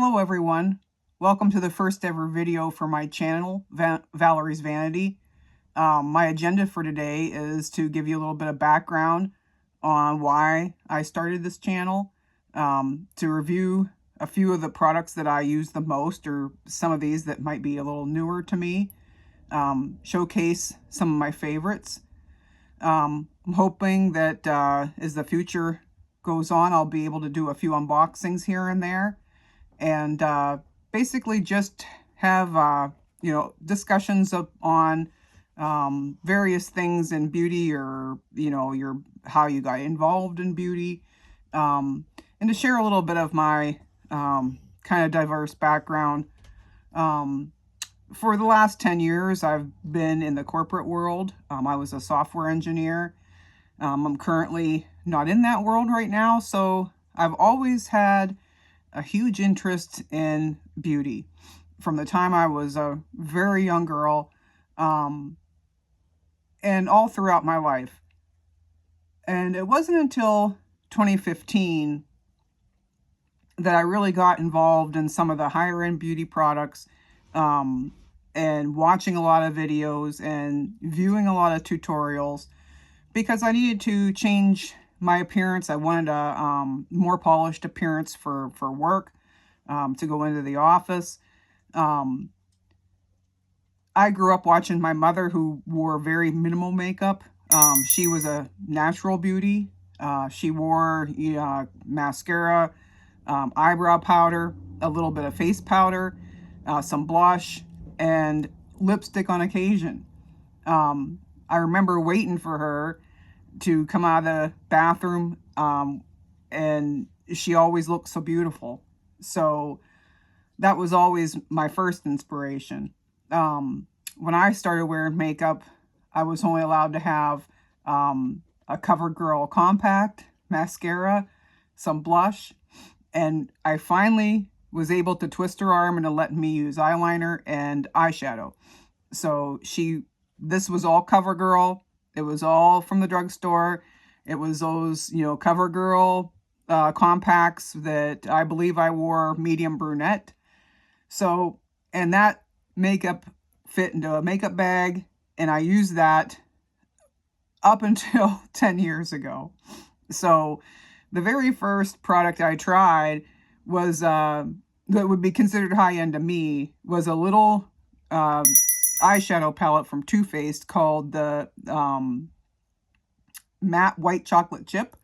Hello everyone, welcome to the first ever video for my channel, Valerie's Vanity. My agenda for today is to give you a little bit of background on why I started this channel, to review a few of the products that I use the most, or some of these that might be a little newer to me, showcase some of my favorites. I'm hoping that as the future goes on, I'll be able to do a few unboxings here and there. And basically just have, discussions on various things in beauty, or, how you got involved in beauty, and to share a little bit of my kind of diverse background. For the last 10 years, I've been in the corporate world. I was a software engineer. I'm currently not in that world right now, so I've always had a huge interest in beauty from the time I was a very young girl, and all throughout my life. And it wasn't until 2015 that I really got involved in some of the higher end beauty products, and watching a lot of videos and viewing a lot of tutorials, because I needed to change my appearance. I wanted a more polished appearance for work, to go into the office. I grew up watching my mother, who wore very minimal makeup. She was a natural beauty. She wore mascara, eyebrow powder, a little bit of face powder, some blush, and lipstick on occasion. I remember waiting for her to come out of the bathroom, and she always looked so beautiful. So that was always my first inspiration. When I started wearing makeup, I was only allowed to have a CoverGirl compact, mascara, some blush, and I finally was able to twist her arm into letting me use eyeliner and eyeshadow. So this was all CoverGirl. It was all from the drugstore. It was those, CoverGirl compacts that I believe I wore medium brunette. So, and that makeup fit into a makeup bag, and I used that up until 10 years ago. So the very first product I tried was, that would be considered high-end to me, was a little eyeshadow palette from Too Faced called the Matte White Chocolate Chip.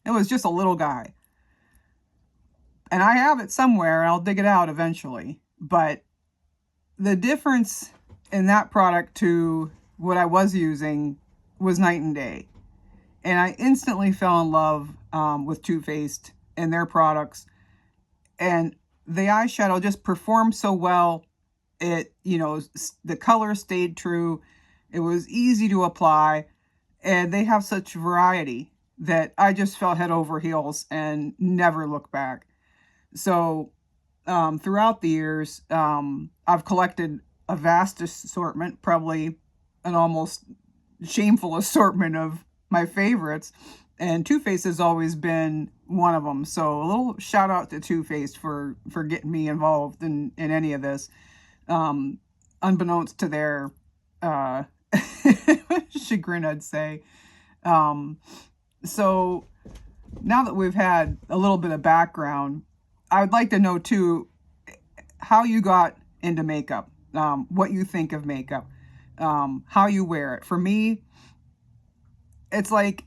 It was just a little guy. And I have it somewhere, and I'll dig it out eventually. But the difference in that product to what I was using was night and day. And I instantly fell in love with Too Faced and their products. And the eyeshadow just performed so well. It, the color stayed true. It was easy to apply, and they have such variety that I just fell head over heels and never looked back. So throughout the years, I've collected a vast assortment, probably an almost shameful assortment of my favorites, and Too Faced has always been one of them. So a little shout out to Too Faced for getting me involved in any of this. Unbeknownst to their chagrin, I'd say. So now that we've had a little bit of background, I would like to know too how you got into makeup, what you think of makeup, how you wear it. For me, it's like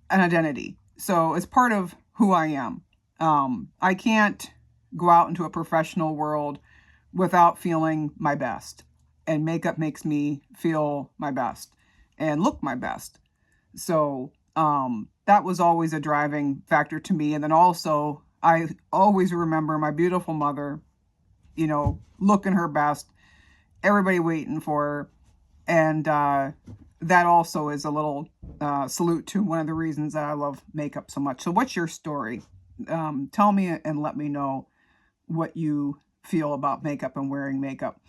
an identity. So it's part of who I am. I can't go out into a professional world without feeling my best, and makeup makes me feel my best and look my best. So that was always a driving factor to me. And then also, I always remember my beautiful mother, looking her best, everybody waiting for her. And that also is a little salute to one of the reasons that I love makeup so much. So what's your story? Tell me and let me know what you feel about makeup and wearing makeup.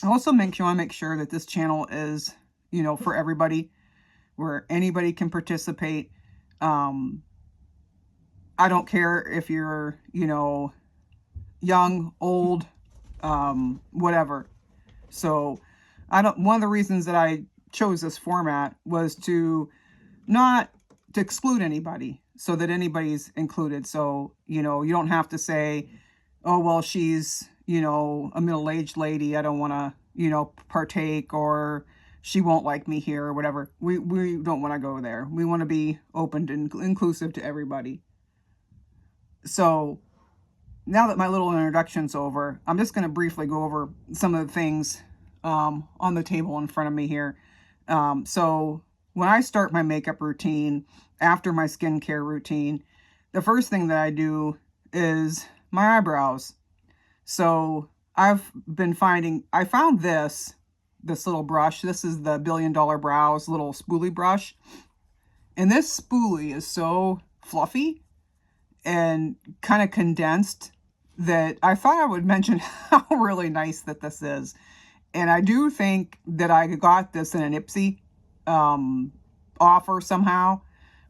I also want to make sure that this channel is, for everybody, where anybody can participate. I don't care if you're, young, old, whatever. So one of the reasons that I chose this format was to not to exclude anybody, so that anybody's included. So, you know, you don't have to say, oh, well, she's, you know, a middle-aged lady, I don't want to, you know, partake, or she won't like me here, or whatever. We don't want to go there. We want to be open and inclusive to everybody. So now that my little introduction's over, I'm just going to briefly go over some of the things on the table in front of me here. So when I start my makeup routine, after my skincare routine, the first thing that I do is my eyebrows. So I've been I found this little brush. This is the $1 Billion Brows little spoolie brush. And this spoolie is so fluffy and kind of condensed that I thought I would mention how really nice that this is. And I do think that I got this in an Ipsy offer somehow,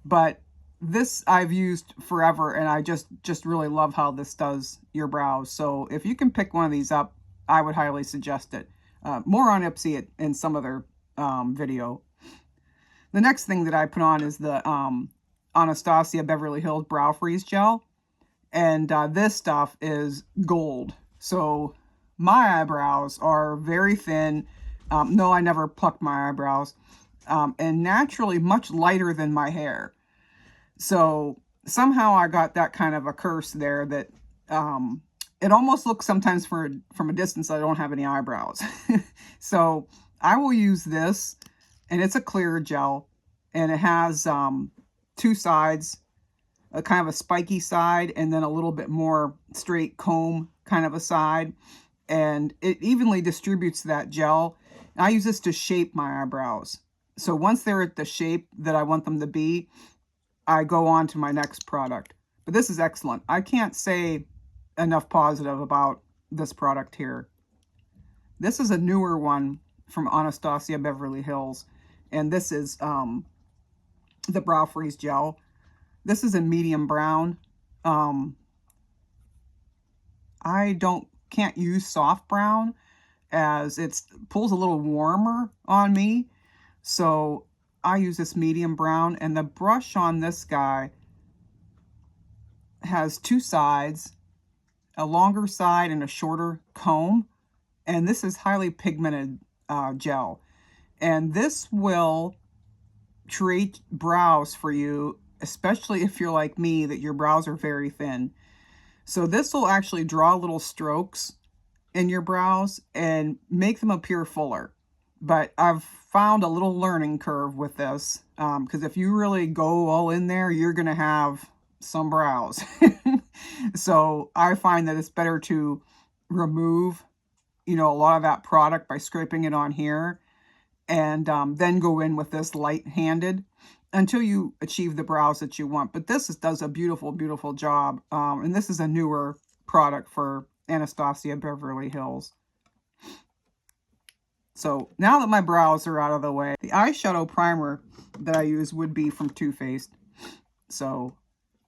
but this I've used forever, and I just really love how this does your brows. So if you can pick one of these up, I would highly suggest it. More on Ipsy in some other video. The next thing that I put on is the Anastasia Beverly Hills Brow Freeze Gel. And this stuff is gold. So my eyebrows are very thin. No, I never plucked my eyebrows. And naturally much lighter than my hair. So somehow I got that kind of a curse there that it almost looks sometimes from a distance I don't have any eyebrows. So I will use this, and it's a clear gel, and it has two sides, a kind of a spiky side, and then a little bit more straight comb kind of a side, and it evenly distributes that gel. And I use this to shape my eyebrows. So once they're at the shape that I want them to be, I go on to my next product. But this is excellent. I can't say enough positive about this product here. This is a newer one from Anastasia Beverly Hills, and this is the Brow Freeze Gel. This is a medium brown. I can't use soft brown, as it pulls a little warmer on me. So I use this medium brown, and the brush on this guy has two sides, a longer side and a shorter comb. And this is highly pigmented gel. And this will create brows for you, especially if you're like me, that your brows are very thin. So this will actually draw little strokes in your brows and make them appear fuller. But I've found a little learning curve with this, because if you really go all in there, you're going to have some brows. So I find that it's better to remove, you know, a lot of that product by scraping it on here, and then go in with this light-handed until you achieve the brows that you want. But this does a beautiful, beautiful job. And this is a newer product for Anastasia Beverly Hills. So now that my brows are out of the way, the eyeshadow primer that I use would be from Too Faced. So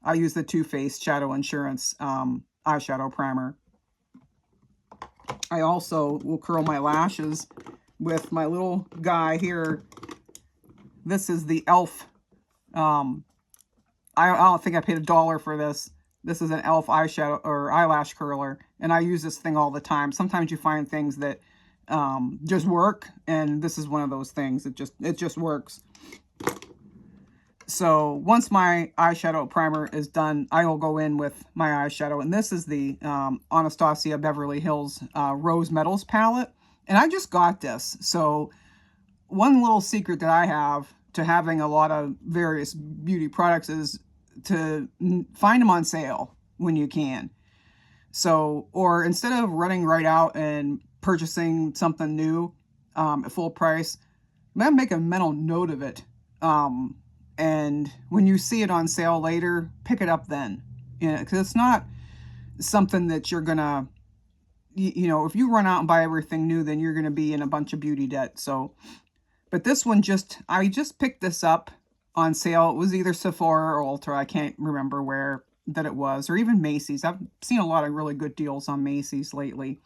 I use the Too Faced Shadow Insurance eyeshadow primer. I also will curl my lashes with my little guy here. This is the e.l.f. I don't think I paid $1 for this. This is an e.l.f. eyeshadow or eyelash curler, and I use this thing all the time. Sometimes you find things that just work, and this is one of those things. It just works. So once my eyeshadow primer is done, I will go in with my eyeshadow, and this is the Anastasia Beverly Hills Rose Metals palette, and I just got this. So one little secret that I have to having a lot of various beauty products is to find them on sale when you can. So, or instead of running right out and purchasing something new at full price, make a mental note of it. And when you see it on sale later, pick it up then. You know, because it's not something that you're gonna, you know, if you run out and buy everything new, then you're gonna be in a bunch of beauty debt. So, but this one I just picked this up on sale. It was either Sephora or Ulta, I can't remember where. that it was, or even Macy's. I've seen a lot of really good deals on Macy's lately,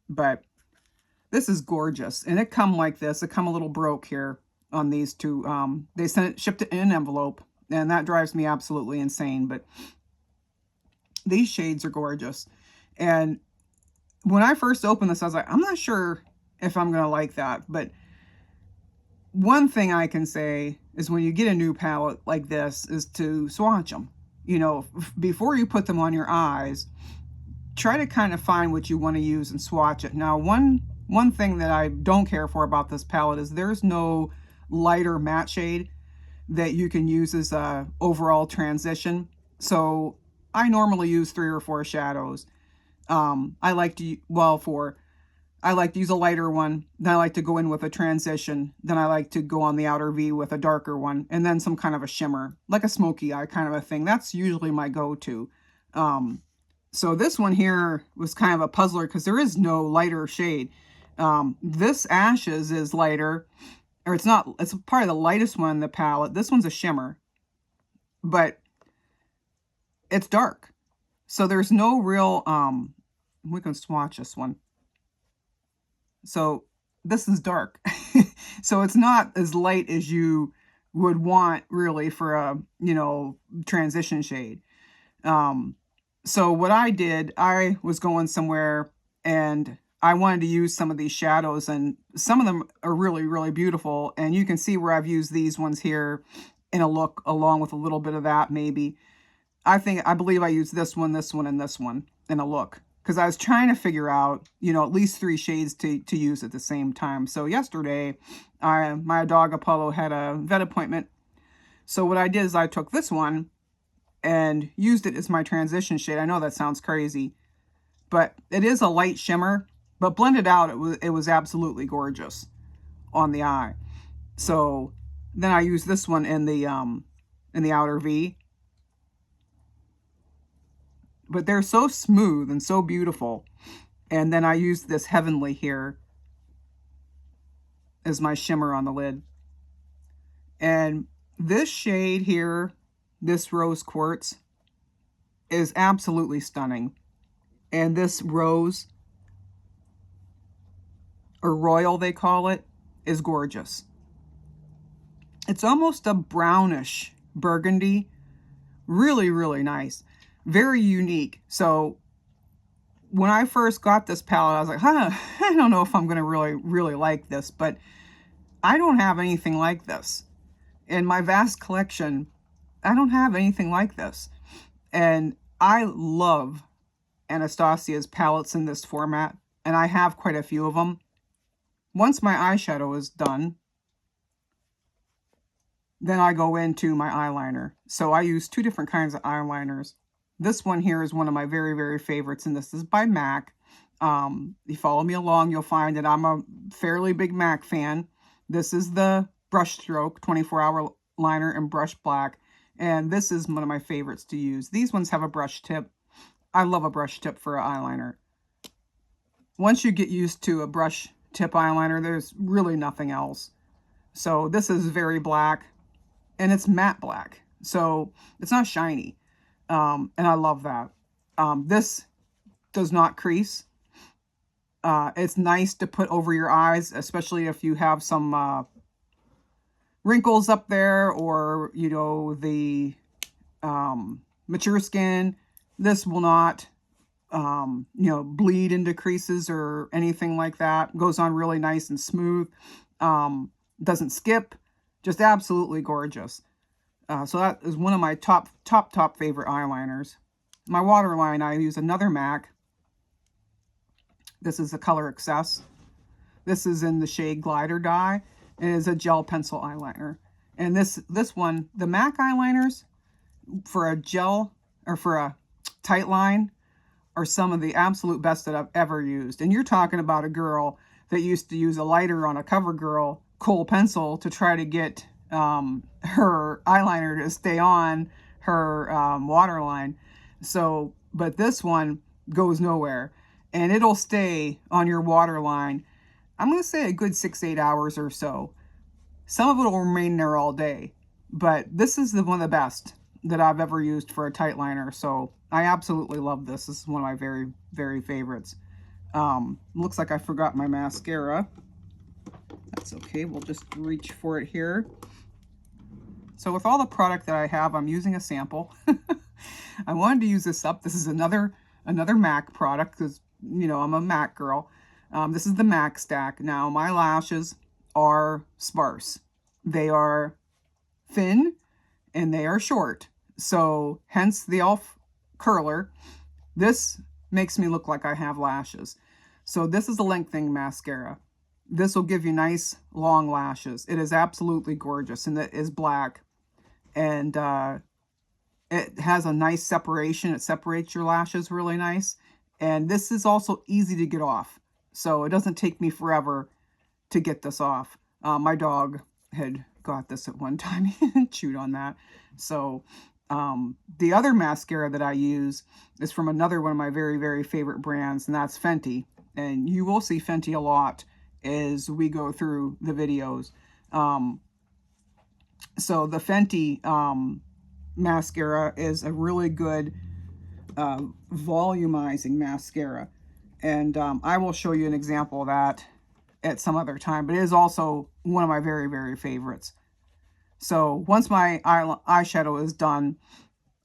but this is gorgeous. And it come like this. It come a little broke here on these two. They shipped it in an envelope, and that drives me absolutely insane. But these shades are gorgeous. And when I first opened this, I was like, I'm not sure if I'm going to like that. But one thing I can say is when you get a new palette like this is to swatch them. You know, before you put them on your eyes, try to kind of find what you want to use and swatch it. Now, one thing that I don't care for about this palette is there's no lighter matte shade that you can use as a overall transition. So I normally use 3 or 4 shadows. I like to, well, 4. I like to use a lighter one, then I like to go in with a transition, then I like to go on the outer V with a darker one, and then some kind of a shimmer, like a smoky eye kind of a thing. That's usually my go-to. So this one here was kind of a puzzler because there is no lighter shade. This Ashes is lighter, or it's not, it's probably the lightest one in the palette. This one's a shimmer, but it's dark. So there's no real, we can swatch this one. So this is dark. So it's not as light as you would want really for a, you know, transition shade. So what I did, I was going somewhere and I wanted to use some of these shadows, and some of them are really, really beautiful. And you can see where I've used these ones here in a look along with a little bit of that maybe. I believe I used this one, and this one in a look. Because I was trying to figure out, you know, at least 3 shades to use at the same time. So yesterday, my dog Apollo had a vet appointment. So what I did is I took this one and used it as my transition shade. I know that sounds crazy, but it is a light shimmer. But blended out, it was absolutely gorgeous on the eye. So then I used this one in the outer V. But they're so smooth and so beautiful. And then I used this Heavenly here as my shimmer on the lid. And this shade here, this Rose Quartz, is absolutely stunning. And this Rose, or Royal they call it, is gorgeous. It's almost a brownish burgundy. Really, really nice. Very unique. So when I first got this palette, I was like, I don't know if I'm going to really like this, but I don't have anything like this. In my vast collection, I don't have anything like this. And I love Anastasia's palettes in this format, and I have quite a few of them. Once my eyeshadow is done, then I go into my eyeliner. So I use 2 different kinds of eyeliners. This one here is one of my very, very favorites, and this is by MAC. You follow me along, you'll find that I'm a fairly big MAC fan. This is the Brushstroke 24-hour liner in Brush Black, and this is one of my favorites to use. These ones have a brush tip. I love a brush tip for an eyeliner. Once you get used to a brush tip eyeliner, there's really nothing else. So this is very black, and it's matte black, so it's not shiny. And I love that. This does not crease. It's nice to put over your eyes, especially if you have some wrinkles up there, or, you know, the mature skin. This will not, you know, bleed into creases or anything like that. Goes on really nice and smooth. Doesn't skip. Just absolutely gorgeous. So that is one of my top favorite eyeliners. My waterline, I use another MAC. This is the color Excess. This is in the shade Glider Dye, and it is a gel pencil eyeliner. And this one, the MAC eyeliners for a gel or for a tight line are some of the absolute best that I've ever used. And you're talking about a girl that used to use a lighter on a CoverGirl kohl pencil to try to get her eyeliner to stay on her waterline. So, but this one goes nowhere, and it'll stay on your waterline, I'm going to say a good 6-8 hours or so. Some of it will remain there all day, but this is one of the best. that I've ever used for a tight liner. So I absolutely love this. This is one of my very, very favorites. Looks like I forgot my mascara. That's okay. We'll just reach for it here. So with all the product that I have, I'm using a sample. I wanted to use this up. This is another MAC product because, you know, I'm a MAC girl. This is the MAC stack. Now, my lashes are sparse. They are thin and they are short. So hence the e.l.f. curler. This makes me look like I have lashes. So this is a lengthening mascara. This will give you nice long lashes. It is absolutely gorgeous, and it is black. And it has a nice separation. It separates your lashes really nice. And this is also easy to get off. So it doesn't take me forever to get this off. My dog had got this at one time and chewed on that. So the other mascara that I use is from another one of my very, very favorite brands, and that's Fenty. And you will see Fenty a lot as we go through the videos. So the Fenty mascara is a really good volumizing mascara. And I will show you an example of that at some other time. But it is also one of my very, very favorites. So once my eyeshadow is done,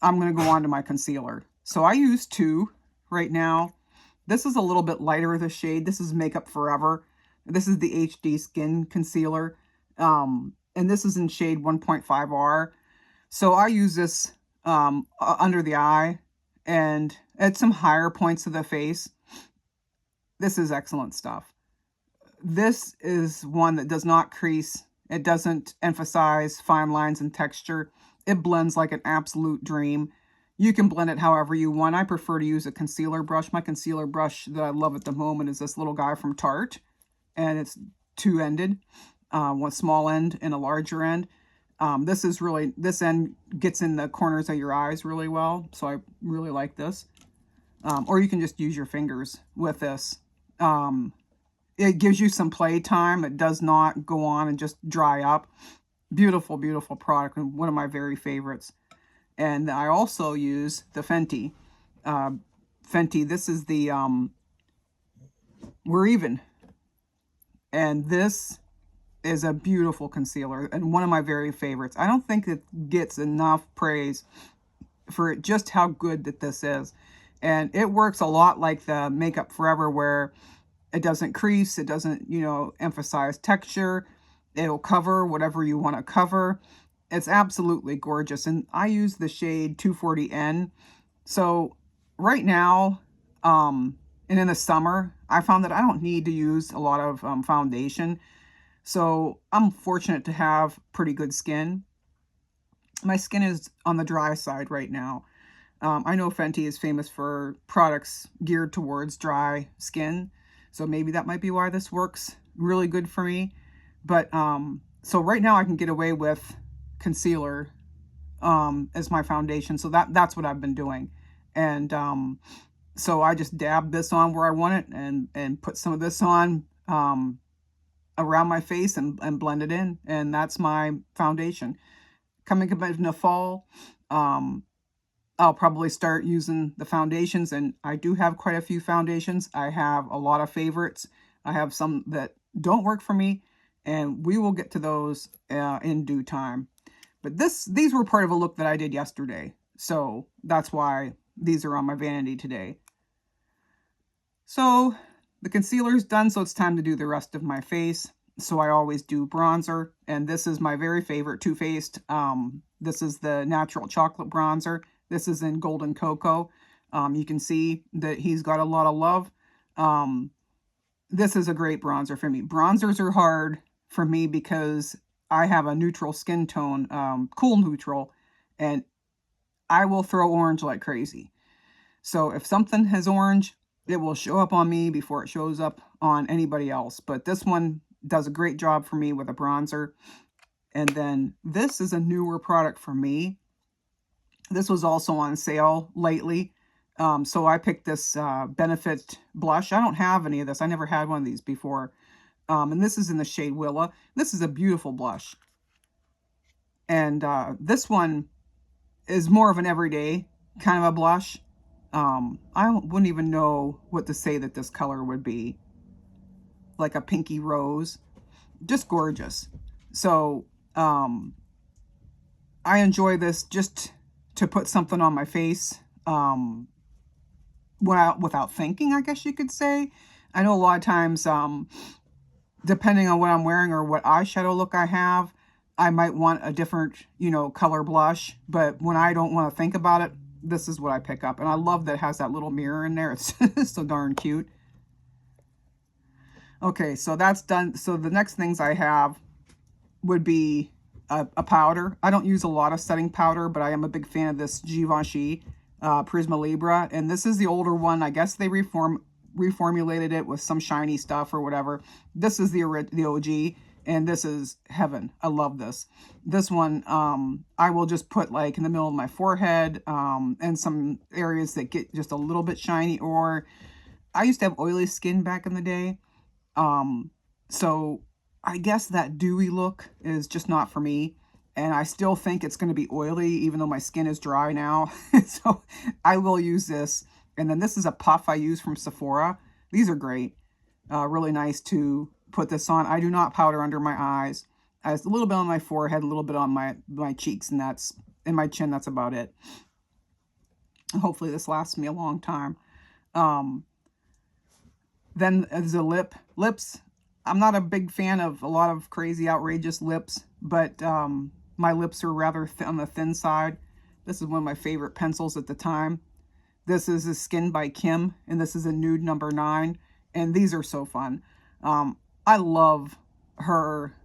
I'm going to go on to my concealer. So I use two right now. This is a little bit lighter of the shade. This is Makeup Forever. This is the HD Skin Concealer. And this is in shade 1.5R. So I use this under the eye and at some higher points of the face. This is excellent stuff. This is one that does not crease. It doesn't emphasize fine lines and texture. It blends like an absolute dream. You can blend it however you want. I prefer to use a concealer brush. My concealer brush that I love at the moment is this little guy from Tarte. And it's two-ended, one small end and a larger end. This end gets in the corners of your eyes really well. So I really like this. Or you can just use your fingers with this. It gives you some play time. It does not go on and just dry up. Beautiful, beautiful product, and one of my very favorites. And I also use the Fenty. Fenty, this is the We're Even. And this is a beautiful concealer and one of my very favorites. I don't think it gets enough praise for just how good that this is. And it works a lot like the Makeup Forever, where it doesn't crease, it doesn't, you know, emphasize texture. It'll cover whatever you want to cover. It's absolutely gorgeous. And I use the shade 240N. So right now, and in the summer, I found that I don't need to use a lot of foundation. So I'm fortunate to have pretty good skin. My skin is on the dry side right now. I know Fenty is famous for products geared towards dry skin. So maybe that might be why this works really good for me. But so right now I can get away with concealer as my foundation. So that's what I've been doing. And so I just dab this on where I want it and put some of this on around my face and blend it in. And that's my foundation. Coming up in the fall, I'll probably start using the foundations, and I do have quite a few foundations. I have a lot of favorites. I have some that don't work for me, and we will get to those in due time. But these were part of a look that I did yesterday, so that's why these are on my vanity today. So the concealer's done, so it's time to do the rest of my face. So I always do bronzer, and this is my very favorite Too Faced. This is the Natural Chocolate Bronzer. This is in Golden Cocoa. You can see that he's got a lot of love. This is a great bronzer for me. Bronzers are hard for me because I have a neutral skin tone, cool neutral, and I will throw orange like crazy. So if something has orange, it will show up on me before it shows up on anybody else. But this one does a great job for me with a bronzer. And then this is a newer product for me. This was also on sale lately. So I picked this Benefit blush. I don't have any of this. I never had one of these before. And this is in the shade Willa. This is a beautiful blush. And this one is more of an everyday kind of a blush. I wouldn't even know what to say that this color would be. Like a pinky rose. Just gorgeous. So, I enjoy this just to put something on my face. Without thinking, I guess you could say. I know a lot of times, depending on what I'm wearing or what eyeshadow look I have, I might want a different, color blush. But when I don't want to think about it, this is what I pick up. And I love that it has that little mirror in there. It's so darn cute. Okay, so that's done. So the next things I have would be a powder. I don't use a lot of setting powder, but I am a big fan of this Givenchy Prisma Libra. And this is the older one. I guess they reformulated it with some shiny stuff or whatever. This is the OG, and this is heaven. I love this. This one, I will just put like in the middle of my forehead, and some areas that get just a little bit shiny. Or I used to have oily skin back in the day. So I guess that dewy look is just not for me. And I still think it's going to be oily, even though my skin is dry now. So I will use this. And then this is a puff I use from Sephora. These are great. Really nice to put this on. I do not powder under my eyes. I have a little bit on my forehead, a little bit on my cheeks, and that's in my chin. That's about it. Hopefully this lasts me a long time. Then there's the lips. I'm not a big fan of a lot of crazy, outrageous lips, but my lips are rather on the thin side. This is one of my favorite pencils at the time. This is a Skin by Kim, and this is a nude number 9, and these are so fun. I love her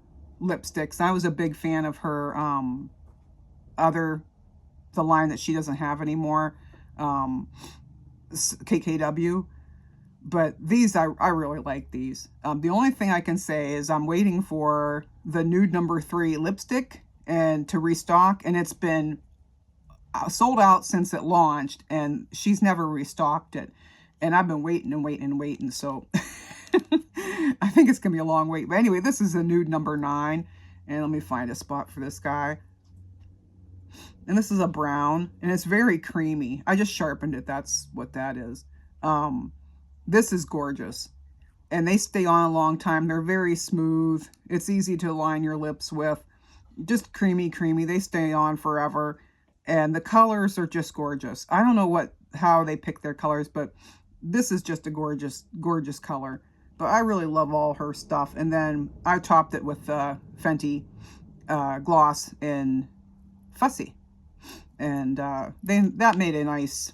lipsticks. I was a big fan of her the line that she doesn't have anymore, KKW. But these, I really like these. The only thing I can say is I'm waiting for the nude number 3 lipstick and to restock, and it's been sold out since it launched, and she's never restocked it. And I've been waiting and waiting and waiting, so I think it's gonna be a long wait. But anyway, this is a nude number 9, and let me find a spot for this guy. And this is a brown, and it's very creamy. I just sharpened it. That's what that is. This is gorgeous, and they stay on a long time. They're very smooth. It's easy to line your lips with. Just creamy. They stay on forever, and the colors are just gorgeous. I don't know how they pick their colors, but this is just a gorgeous color. But I really love all her stuff. And then I topped it with Fenty gloss in Fussy, and that made a nice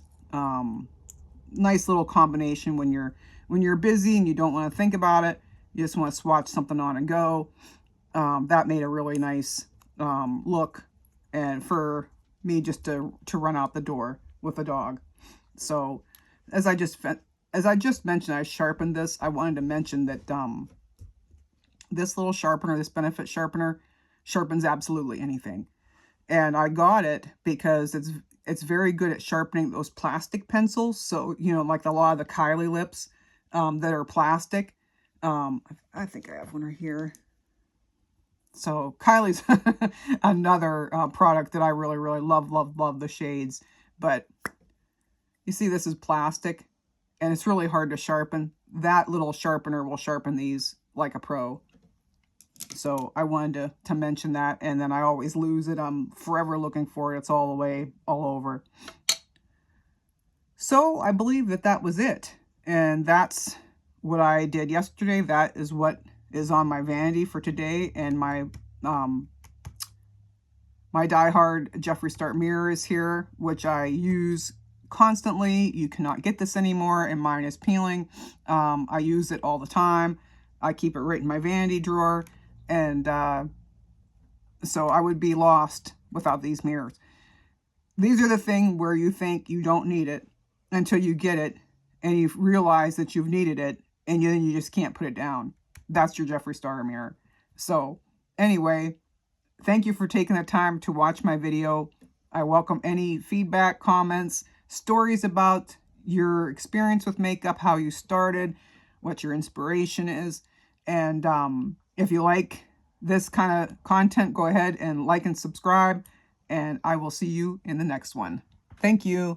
little combination when you're busy and you don't want to think about it. You just want to swatch something on and go. That made a really nice look, and for me just to run out the door with a dog. So as I just mentioned, I sharpened this. I wanted to mention that this little sharpener, this Benefit sharpener, sharpens absolutely anything. And I got it because it's very good at sharpening those plastic pencils. So, like a lot of the Kylie lips that are plastic. I think I have one right here. So Kylie's another product that I really love the shades. But you see, this is plastic, and it's really hard to sharpen. That little sharpener will sharpen these like a pro. So I wanted to mention that, and then I always lose it. I'm forever looking for it. It's all over. So I believe that was it. And that's what I did yesterday. That is what is on my vanity for today. And my Die Hard Jeffree Star mirror is here, which I use constantly. You cannot get this anymore, and mine is peeling. I use it all the time. I keep it right in my vanity drawer. And so I would be lost without these mirrors. These are the thing where you think you don't need it until you get it and you realize that you've needed it, and then you just can't put it down. That's your Jeffree Star mirror. So anyway, thank you for taking the time to watch my video. I welcome any feedback, comments, stories about your experience with makeup, how you started, what your inspiration is. And if you like this kind of content, go ahead and like and subscribe. and I will see you in the next one. Thank you.